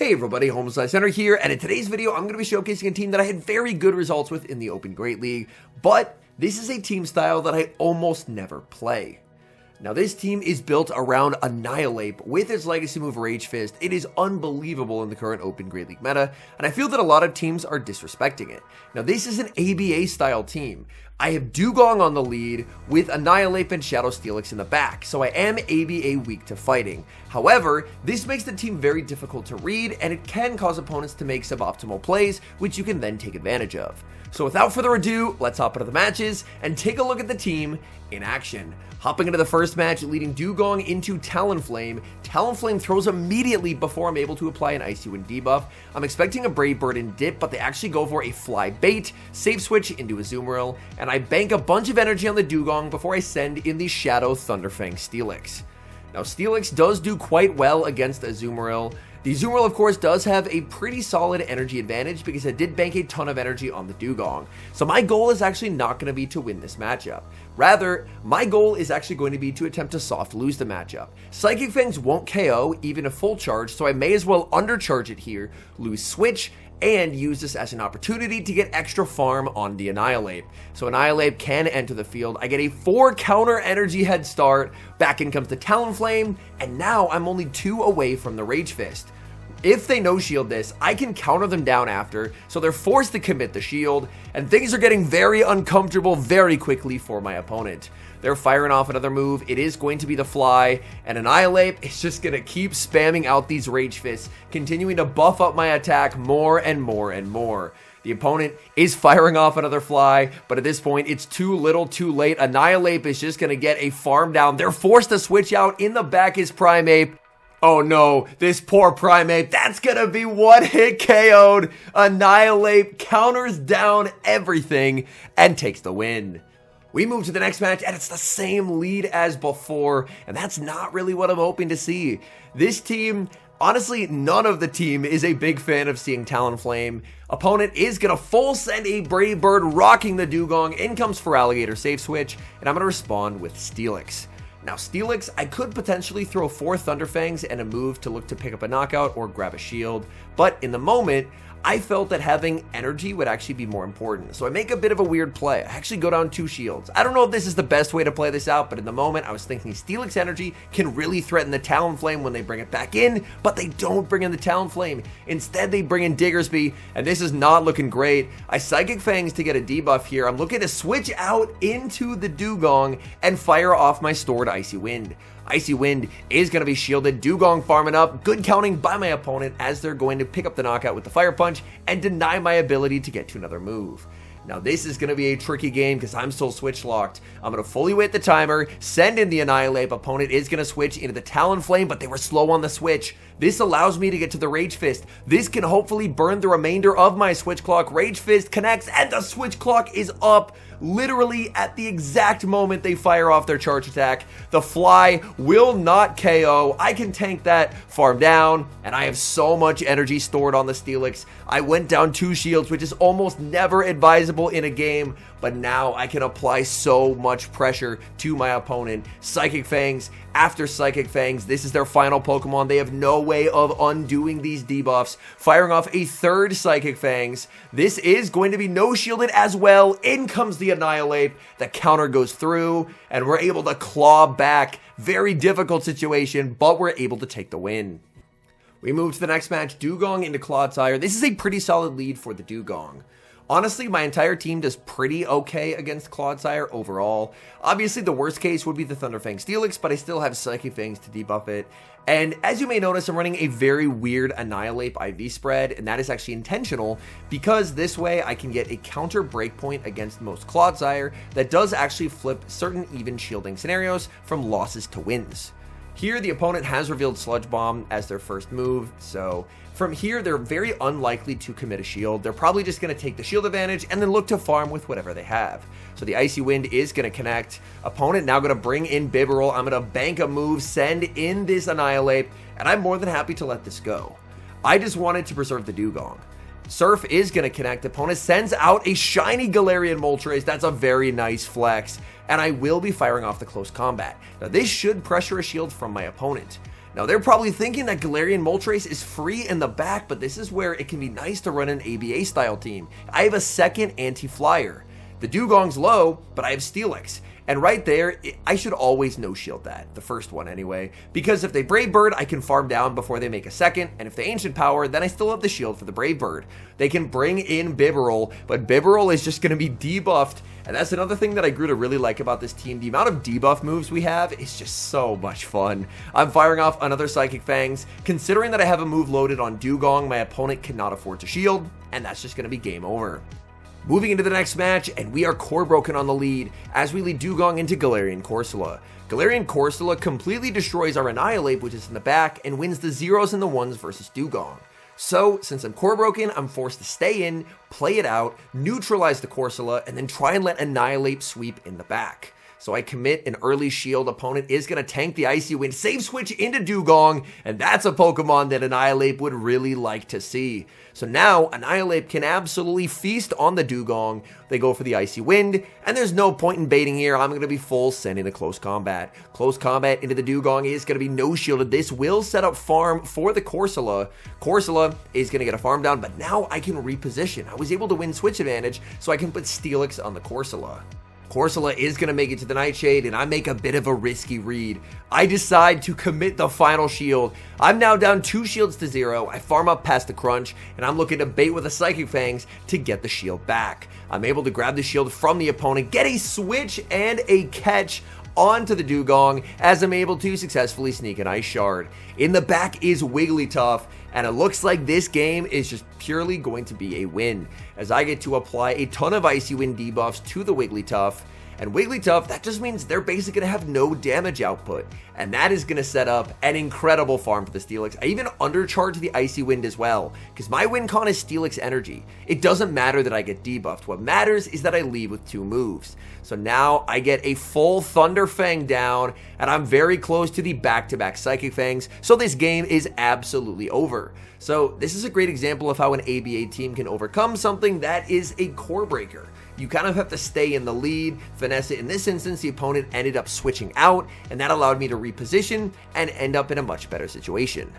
Hey everybody, HomeSliceHenry here, and in today's video I'm going to be showcasing a team that I had very good results with in the Open Great League, but this is a team style that I almost never play. Now this team is built around Annihilape with its legacy move Rage Fist. It is unbelievable in the current Open Great League meta, and I feel that a lot of teams are disrespecting it. Now this is an ABA style team. I have Dewgong on the lead with Annihilape and Shadow Steelix in the back, so I am ABA weak to fighting. However, this makes the team very difficult to read, and it can cause opponents to make suboptimal plays, which you can then take advantage of. So without further ado, let's hop into the matches and take a look at the team in action. Hopping into the first match, leading Dewgong into Talonflame. Talonflame throws immediately before I'm able to apply an Icy Wind debuff. I'm expecting a Brave Bird and dip, but they actually go for a Fly Bait, save switch into a Azumarill, and I bank a bunch of energy on the Dewgong before I send in the Shadow Thunderfang Steelix. Now Steelix does do quite well against Azumarill. The Azumarill, of course, does have a pretty solid energy advantage because I did bank a ton of energy on the Dewgong. So my goal is actually not going to be to win this matchup. Rather, my goal is actually going to be to attempt to soft lose the matchup. Psychic Fangs won't KO even a full charge, so I may as well undercharge it here, lose switch, and use this as an opportunity to get extra farm on the Annihilape. So Annihilape can enter the field. I get a 4 counter energy head start. Back in comes the Talonflame, and now I'm only 2 away from the Rage Fist. If they no-shield this, I can counter them down after, so they're forced to commit the shield, and things are getting very uncomfortable very quickly for my opponent. They're firing off another move. It is going to be the Fly, and Annihilape is just going to keep spamming out these Rage Fists, continuing to buff up my attack more and more and more. The opponent is firing off another Fly, but at this point, it's too little too late. Annihilape is just going to get a farm down. They're forced to switch out. In the back is Primeape. Oh no, this poor Primeape, that's gonna be one hit KO'd. Annihilape counters down everything and takes the win. We move to the next match, and it's the same lead as before, and that's not really what I'm hoping to see. This team, honestly, none of the team is a big fan of seeing Talonflame. Opponent is gonna full send a Brave Bird, rocking the Dewgong. In comes Feraligatr save switch, and I'm gonna respond with Steelix. Now Steelix, I could potentially throw 4 Thunderfangs and a move to look to pick up a knockout or grab a shield, but in the moment, I felt that having energy would actually be more important. So I make a bit of a weird play. I actually go down 2 shields. I don't know if this is the best way to play this out, but in the moment I was thinking Steelix energy can really threaten the Talonflame when they bring it back in, but they don't bring in the Talonflame. Instead they bring in Diggersby, and this is not looking great. I Psychic Fangs to get a debuff here. I'm looking to switch out into the Dewgong and fire off my stored Icy Wind. Icy Wind is going to be shielded. Dewgong farming up. Good counting by my opponent as they're going to pick up the knockout with the Fire Punch and deny my ability to get to another move. Now this is going to be a tricky game because I'm still switch locked. I'm going to fully wait the timer, send in the Annihilape. Opponent is going to switch into the Talonflame, but they were slow on the switch. This allows me to get to the Rage Fist. This can hopefully burn the remainder of my switch clock. Rage Fist connects, and the switch clock is up literally at the exact moment they fire off their charge attack. The Fly will not KO. I can tank that, farm down, and I have so much energy stored on the Steelix. I went down 2 shields, which is almost never advisable in a game, but now I can apply so much pressure to my opponent. Psychic Fangs after Psychic Fangs. This is their final Pokemon. They have no way of undoing these debuffs. Firing off a 3rd Psychic Fangs. This is going to be no-shielded as well. In comes the Annihilape. The counter goes through, and we're able to claw back. Very difficult situation, but we're able to take the win. We move to the next match, Dewgong into Clodsire. This is a pretty solid lead for the Dewgong. Honestly, my entire team does pretty okay against Clodsire overall. Obviously, the worst case would be the Thunderfang Steelix, but I still have Psychic Fangs to debuff it. And as you may notice, I'm running a very weird Annihilape IV spread, and that is actually intentional because this way I can get a counter breakpoint against most Clodsire that does actually flip certain even shielding scenarios from losses to wins. Here, the opponent has revealed Sludge Bomb as their first move, so from here, they're very unlikely to commit a shield. They're probably just going to take the shield advantage and then look to farm with whatever they have. So the Icy Wind is going to connect. Opponent now going to bring in Bibarel. I'm going to bank a move, send in this Annihilape, and I'm more than happy to let this go. I just wanted to preserve the Dewgong. Surf is going to connect. Opponent sends out a shiny Galarian Moltres. That's a very nice flex. And I will be firing off the close combat. Now this should pressure a shield from my opponent. Now they're probably thinking that Galarian Moltres is free in the back, but this is where it can be nice to run an ABA style team. I have a second anti-flyer. The Dugong's low, but I have Steelix. And right there, I should always no-shield that, the first one anyway, because if they Brave Bird, I can farm down before they make a second, and if they Ancient Power, then I still have the shield for the Brave Bird. They can bring in Bibarel, but Bibarel is just going to be debuffed, and that's another thing that I grew to really like about this team. The amount of debuff moves we have is just so much fun. I'm firing off another Psychic Fangs. Considering that I have a move loaded on Dugong, my opponent cannot afford to shield, and that's just going to be game over. Moving into the next match, and we are core broken on the lead as we lead Dugong into Galarian Corsola. Galarian Corsola completely destroys our Annihilape, which is in the back, and wins the 0s and the 1s versus Dugong. So, since I'm core broken, I'm forced to stay in, play it out, neutralize the Corsola, and then try and let Annihilape sweep in the back. So I commit an early shield. Opponent is going to tank the Icy Wind, save switch into Dugong, and that's a Pokemon that Annihilape would really like to see. So now Annihilape can absolutely feast on the Dugong. They go for the Icy Wind, and there's no point in baiting here. I'm going to be full send into close combat. Close combat into the Dugong is going to be no shielded. This will set up farm for the Corsola. Corsola is going to get a farm down, but now I can reposition. I was able to win switch advantage, so I can put Steelix on the Corsola. Corsola is going to make it to the Nightshade, and I make a bit of a risky read. I decide to commit the final shield. I'm now down 2 shields to 0. I farm up past the crunch, and I'm looking to bait with a Psychic Fangs to get the shield back. I'm able to grab the shield from the opponent, get a switch and a catch onto the Dugong as I'm able to successfully sneak an Ice Shard. In the back is Wigglytuff, and it looks like this game is just purely going to be a win, as I get to apply a ton of Icy Wind debuffs to the Wigglytuff. And Wigglytuff, that just means they're basically going to have no damage output, and that is going to set up an incredible farm for the Steelix. I even undercharge the Icy Wind as well, because my win con is Steelix energy. It doesn't matter that I get debuffed. What matters is that I leave with 2 moves. So now I get a full Thunder Fang down, and I'm very close to the back-to-back Psychic Fangs, so this game is absolutely over. So this is a great example of how an ABA team can overcome something that is a core breaker. You kind of have to stay in the lead, finesse it. In this instance, the opponent ended up switching out, and that allowed me to reposition and end up in a much better situation.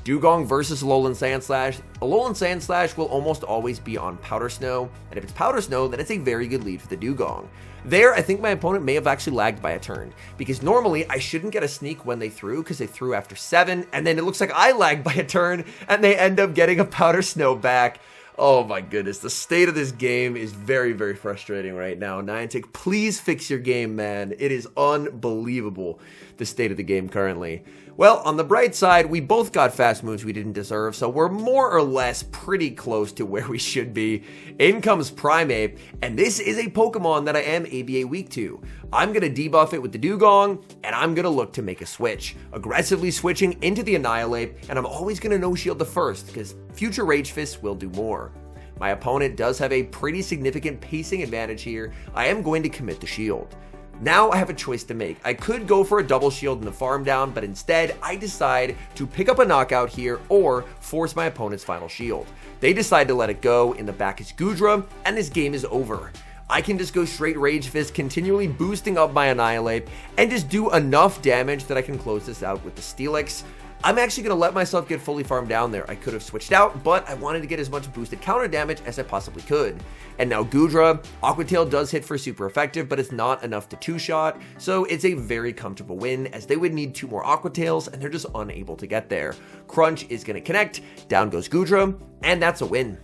Dugong versus Alolan Sandslash. Alolan Sandslash will almost always be on Powder Snow, and if it's Powder Snow, then it's a very good lead for the Dugong. There, I think my opponent may have actually lagged by a turn, because normally I shouldn't get a sneak when they threw, because they threw after 7, and then it looks like I lagged by a turn, and they end up getting a Powder Snow back. Oh my goodness, the state of this game is very, very frustrating right now. Niantic, please fix your game, man. It is unbelievable, the state of the game currently. Well, on the bright side, we both got fast moves we didn't deserve, so we're more or less pretty close to where we should be. In comes Primeape, and this is a Pokemon that I am ABA weak to. I'm going to debuff it with the Dugong, and I'm going to look to make a switch. Aggressively switching into the Annihilape, and I'm always going to no-shield the first, because future Rage Fists will do more. My opponent does have a pretty significant pacing advantage here. I am going to commit the shield. Now I have a choice to make. I could go for a double shield in the farm down, but instead I decide to pick up a knockout here or force my opponent's final shield. They decide to let it go. In the back is Goodra, and this game is over. I can just go straight Rage Fist, continually boosting up my Annihilape, and just do enough damage that I can close this out with the Steelix. I'm actually going to let myself get fully farmed down there. I could have switched out, but I wanted to get as much boosted counter damage as I possibly could. And now Goodra, Aqua Tail does hit for super effective, but it's not enough to 2-shot, so it's a very comfortable win, as they would need 2 more Aqua Tails, and they're just unable to get there. Crunch is going to connect, down goes Goodra, and that's a win.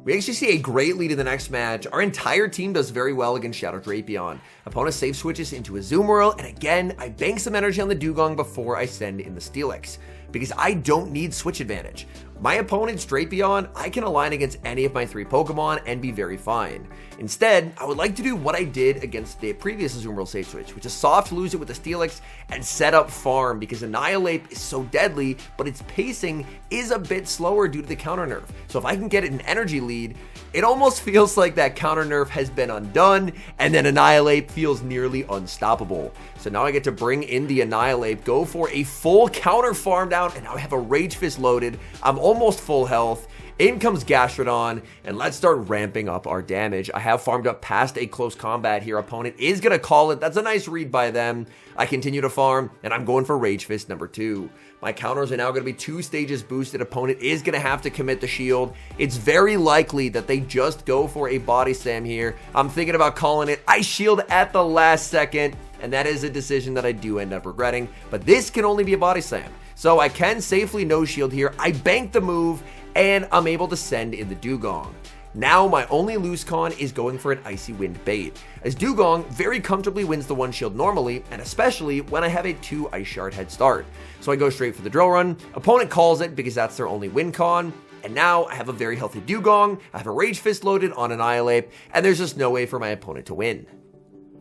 We actually see a great lead in the next match. Our entire team does very well against Shadow Drapion. Opponent safe switches into a Azumarill, and again, I bank some energy on the Dugong before I send in the Steelix, because I don't need switch advantage. My opponent's Drapion, I can align against any of my 3 Pokemon and be very fine. Instead, I would like to do what I did against the previous Azumarill safe switch, which is soft lose it with the Steelix and set up farm, because Annihilape is so deadly, but its pacing is a bit slower due to the counter nerf. So if I can get it an energy lead, it almost feels like that counter nerf has been undone, and then Annihilape feels nearly unstoppable. So now I get to bring in the Annihilape, go for a full counter farm down, and now I have a Rage Fist loaded. I'm almost full health. In comes Gastrodon, and let's start ramping up our damage. I have farmed up past a close combat here. Opponent is going to call it. That's a nice read by them. I continue to farm, and I'm going for Rage Fist number 2. My counters are now going to be 2 stages boosted. Opponent is going to have to commit the shield. It's very likely that they just go for a body slam here. I'm thinking about calling it. I shield at the last second, and that is a decision that I do end up regretting. But this can only be a body slam. So I can safely no shield here. I bank the move, and I'm able to send in the Dugong. Now my only loose con is going for an Icy Wind bait, as Dugong very comfortably wins the 1 shield normally, and especially when I have a 2 Ice Shard head start. So I go straight for the Drill Run. Opponent calls it because that's their only win con, and now I have a very healthy Dugong, I have a Rage Fist loaded on Annihilape, and there's just no way for my opponent to win.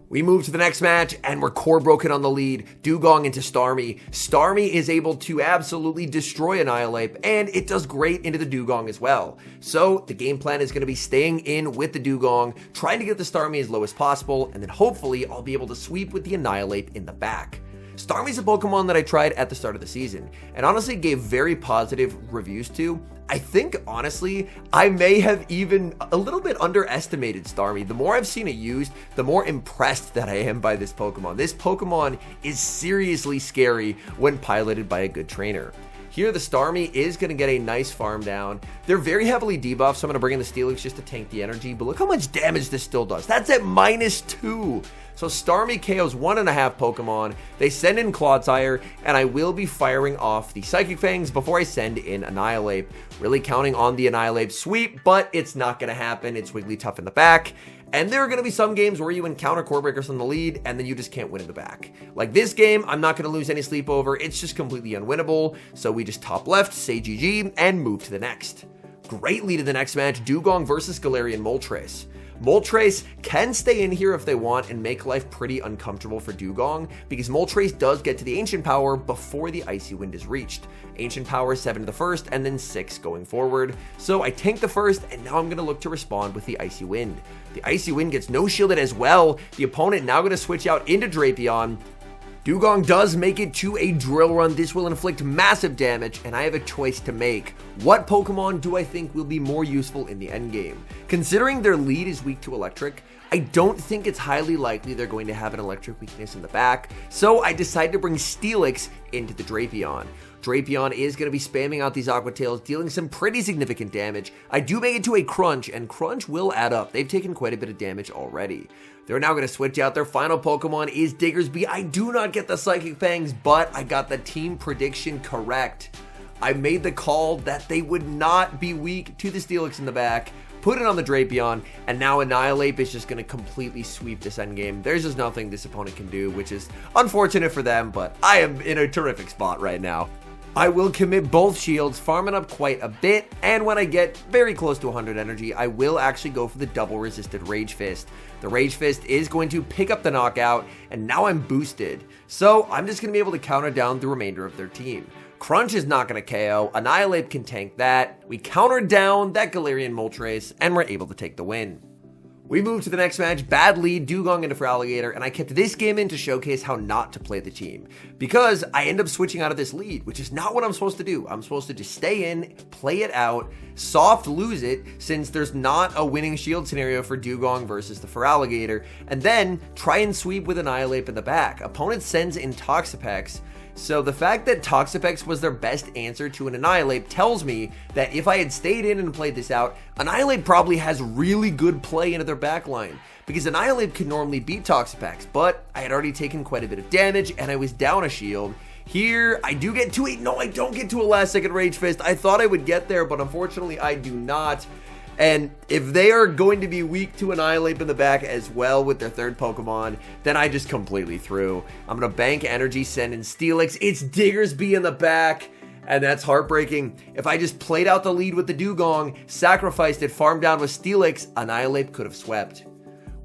We move to the next match, and we're core broken on the lead. Dugong into Starmie. Starmie is able to absolutely destroy Annihilape, and it does great into the Dugong as well. So the game plan is going to be staying in with the Dugong, trying to get the Starmie as low as possible, and then hopefully I'll be able to sweep with the Annihilape in the back. Starmie's a Pokemon that I tried at the start of the season, and honestly gave very positive reviews to. I think, honestly, I may have even a little bit underestimated Starmie. The more I've seen it used, the more impressed that I am by this Pokemon. This Pokemon is seriously scary when piloted by a good trainer. Here, the Starmie is going to get a nice farm down. They're very heavily debuffed, so I'm going to bring in the Steelix just to tank the energy, but look how much damage this still does. That's at -2. So Starmie KOs 1.5 Pokemon. They send in Clodsire, and I will be firing off the Psychic Fangs before I send in Annihilape. Really counting on the Annihilape sweep, but it's not going to happen. It's Wigglytuff in the back. And there are going to be some games where you encounter Core Breakers on the lead, and then you just can't win in the back. Like this game, I'm not going to lose any sleep over. It's just completely unwinnable. So we just top left, say GG, and move to the next. Great lead in the next match, Dugong versus Galarian Moltres. Moltres can stay in here if they want and make life pretty uncomfortable for Dugong, because Moltres does get to the Ancient Power before the Icy Wind is reached. Ancient Power is 7 to the first and then 6 going forward. So I tank the first, and now I'm going to look to respond with the Icy Wind. The Icy Wind gets no shielded as well. The opponent now going to switch out into Drapion. Dugong does make it to a Drill Run. This will inflict massive damage, and I have a choice to make. What Pokemon do I think will be more useful in the endgame? Considering their lead is weak to Electric, I don't think it's highly likely they're going to have an Electric weakness in the back, so I decide to bring Steelix into the Drapion. Drapion is going to be spamming out these Aqua Tails, dealing some pretty significant damage. I do make it to a Crunch, and Crunch will add up. They've taken quite a bit of damage already. They're now going to switch out. Their final Pokemon is Diggersby. I do not get the Psychic Fangs, but I got the team prediction correct. I made the call that they would not be weak to the Steelix in the back, put it on the Drapion, and now Annihilape is just going to completely sweep this endgame. There's just nothing this opponent can do, which is unfortunate for them, but I am in a terrific spot right now. I will commit both shields, farming up quite a bit, and when I get very close to 100 energy, I will actually go for the double resisted Rage Fist. The Rage Fist is going to pick up the knockout, and now I'm boosted. So I'm just going to be able to counter down the remainder of their team. Crunch is not going to KO, Annihilape can tank that, we counter down that Galarian Moltres, and we're able to take the win. We move to the next match, bad lead, Dugong into Feraligatr, and I kept this game in to showcase how not to play the team. Because I end up switching out of this lead, which is not what I'm supposed to do. I'm supposed to just stay in, play it out, soft lose it, since there's not a winning shield scenario for Dugong versus the Feraligatr, and then try and sweep with Annihilape in the back. Opponent sends in Toxapex, so the fact that Toxapex was their best answer to an Annihilape tells me that if I had stayed in and played this out, Annihilape probably has really good play into their backline, because Annihilape could normally beat Toxapex, but I had already taken quite a bit of damage and I was down a shield. Here, I do get to no, I don't get to a last second Rage Fist. I thought I would get there, but unfortunately I do not. And if they are going to be weak to Annihilape in the back as well with their third Pokemon, then I just completely threw. I'm going to bank energy, send in Steelix. It's Diggersby in the back, and that's heartbreaking. If I just played out the lead with the Dugong, sacrificed it, farmed down with Steelix, Annihilape could have swept.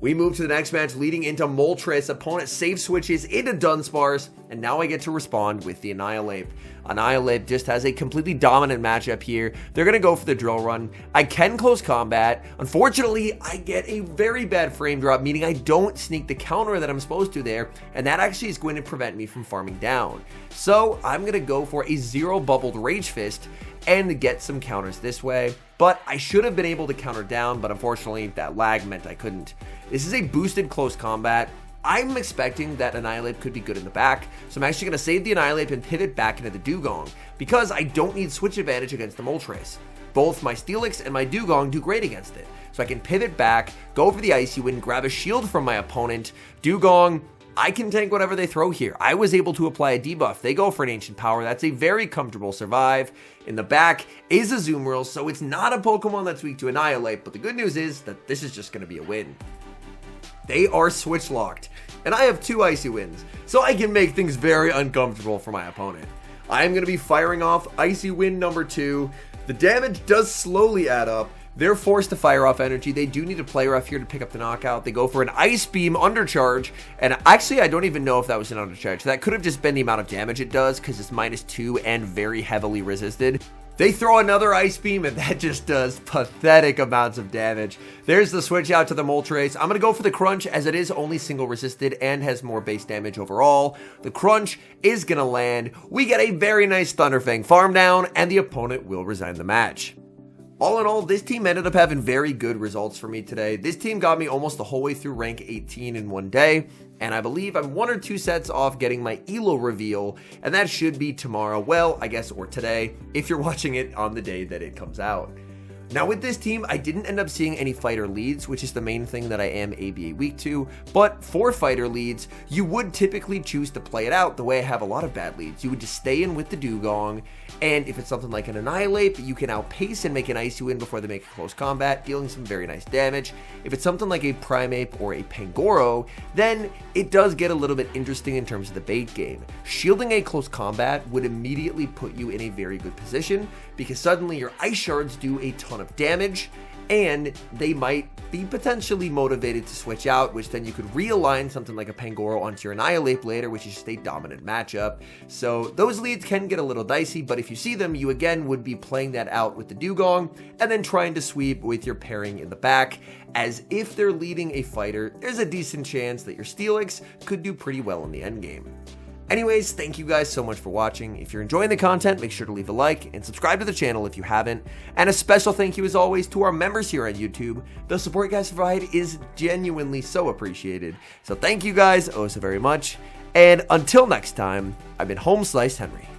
We move to the next match leading into Moltres. Opponent safe switches into Dunsparce, and now I get to respond with the Annihilape. Annihilape just has a completely dominant matchup here. They're going to go for the drill run. I can close combat. Unfortunately, I get a very bad frame drop, meaning I don't sneak the counter that I'm supposed to there, and that actually is going to prevent me from farming down. So I'm going to go for a 0 bubbled Rage Fist and get some counters this way. But I should have been able to counter down, but unfortunately that lag meant I couldn't. This is a boosted close combat. I'm expecting that Annihilape could be good in the back, so I'm actually going to save the Annihilape and pivot back into the Dugong, because I don't need switch advantage against the Moltres. Both my Steelix and my Dugong do great against it, so I can pivot back, go for the Icy Wind, grab a shield from my opponent. Dugong, I can tank whatever they throw here. I was able to apply a debuff. They go for an Ancient Power. That's a very comfortable survive. In the back is a Azumarill, so it's not a Pokemon that's weak to Annihilape, but the good news is that this is just going to be a win. They are switch locked, and I have 2 Icy Winds, so I can make things very uncomfortable for my opponent. I am going to be firing off Icy Wind number 2. The damage does slowly add up. They're forced to fire off energy. They do need a play rough here to pick up the knockout. They go for an Ice Beam undercharge, and actually I don't even know if that was an undercharge. That could have just been the amount of damage it does, because it's -2 and very heavily resisted. They throw another Ice Beam, and that just does pathetic amounts of damage. There's the switch out to the Moltres. I'm going to go for the Crunch, as it is only single resisted and has more base damage overall. The Crunch is going to land. We get a very nice Thunderfang farm down, and the opponent will resign the match. All in all, this team ended up having very good results for me today. This team got me almost the whole way through rank 18 in one day, and I believe I'm 1 or 2 sets off getting my ELO reveal, and that should be tomorrow, well, I guess, or today, if you're watching it on the day that it comes out. Now with this team, I didn't end up seeing any fighter leads, which is the main thing that I am ABA weak to, but for fighter leads, you would typically choose to play it out the way I have a lot of bad leads. You would just stay in with the Dugong, and if it's something like an Annihilape, you can outpace and make an Icy Wind before they make a close combat, dealing some very nice damage. If it's something like a Primeape or a Pangoro, then it does get a little bit interesting in terms of the bait game. Shielding a close combat would immediately put you in a very good position, because suddenly your Ice Shards do a ton of damage, and they might be potentially motivated to switch out, which then you could realign something like a Pangoro onto your Annihilape later, which is just a dominant matchup. So those leads can get a little dicey, but if you see them, you again would be playing that out with the Dugong, and then trying to sweep with your pairing in the back, as if they're leading a fighter, there's a decent chance that your Steelix could do pretty well in the endgame. Anyways, thank you guys so much for watching. If you're enjoying the content, make sure to leave a like and subscribe to the channel if you haven't. And a special thank you as always to our members here on YouTube. The support you guys provide is genuinely so appreciated. So thank you guys oh so very much. And until next time, I've been HomeSliceHenry.